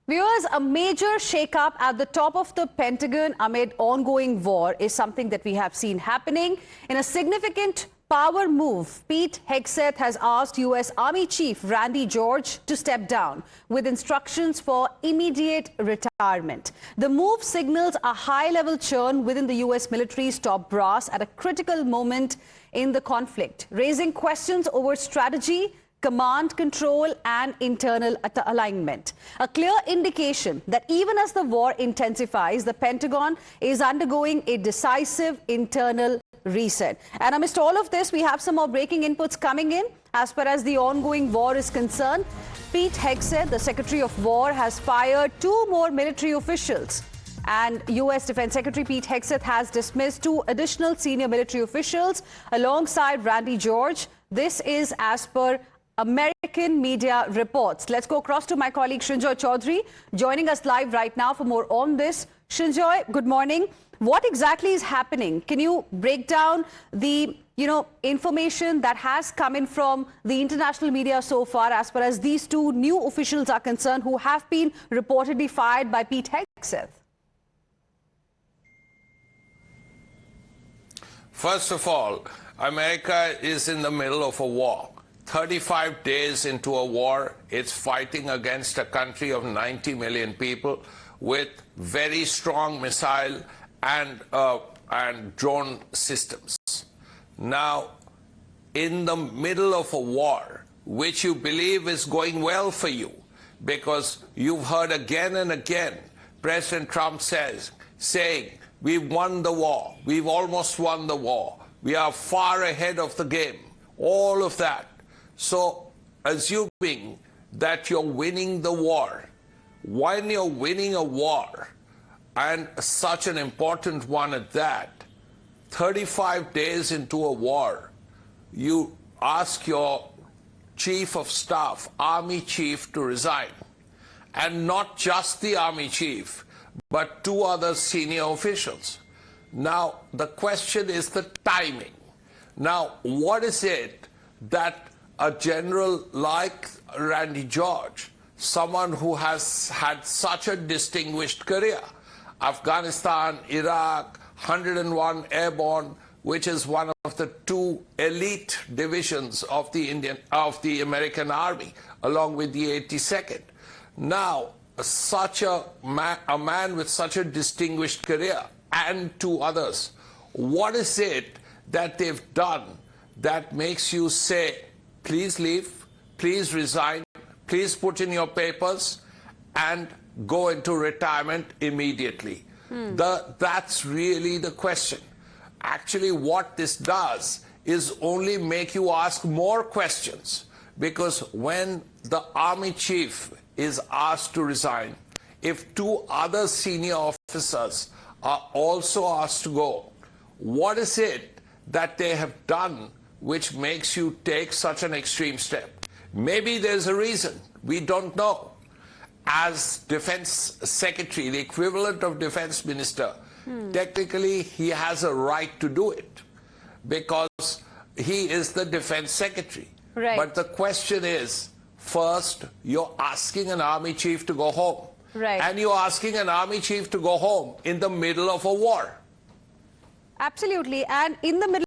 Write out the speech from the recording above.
Viewers, a major shake-up at the top of the Pentagon amid ongoing war is something that we have seen happening. In a significant power move, Pete Hegseth has asked U.S. Army Chief Randy George to step down with instructions for immediate retirement. The move signals a high-level churn within the U.S. military's top brass at a critical moment in the conflict, raising questions over strategy, command control and internal alignment. A clear indication that even as the war intensifies, the Pentagon is undergoing a decisive internal reset. And amidst all of this, we have some more breaking inputs coming in. As far as the ongoing war is concerned, Pete Hegseth, the Secretary of War, has fired 2 more military officials. And U.S. Defense Secretary Pete Hegseth has dismissed 2 additional senior military officials alongside Randy George. This is as per American media reports. Let's go across to my colleague Srinjoy Chaudhary, joining us live right now for more on this. Srinjoy, good morning. What exactly is happening? Can you break down the information that has come in from the international media so far as far as these 2 new officials are concerned who have been reportedly fired by Pete Hegseth? First of all, America is in the middle of a war. 35 days into a war, it's fighting against a country of 90 million people with very strong missile and drone systems. Now, in the middle of a war, which you believe is going well for you, because you've heard again and again President Trump saying, we've won the war, we've almost won the war, we are far ahead of the game, all of that. So, assuming that you're winning the war, when you're winning a war, and such an important one at that, 35 days into a war, you ask your chief of staff, army chief, to resign. And not just the army chief, but 2 other senior officials. Now, the question is the timing. Now, what is it that a general like Randy George, someone who has had such a distinguished career, Afghanistan, Iraq, 101 Airborne, which is one of the 2 elite divisions of the American Army, along with the 82nd. Now, such a man with such a distinguished career, and 2 others, what is it that they've done that makes you say, please leave, please resign, please put in your papers and go into retirement immediately? That's really the question. Actually, what this does is only make you ask more questions, because when the army chief is asked to resign, if 2 other senior officers are also asked to go, what is it that they have done which makes you take such an extreme step? Maybe there's a reason. We don't know. As Defense Secretary, the equivalent of Defense Minister, technically he has a right to do it because he is the Defense Secretary. Right. But the question is, first, you're asking an army chief to go home. Right. And you're asking an army chief to go home in the middle of a war. Absolutely. And in the middle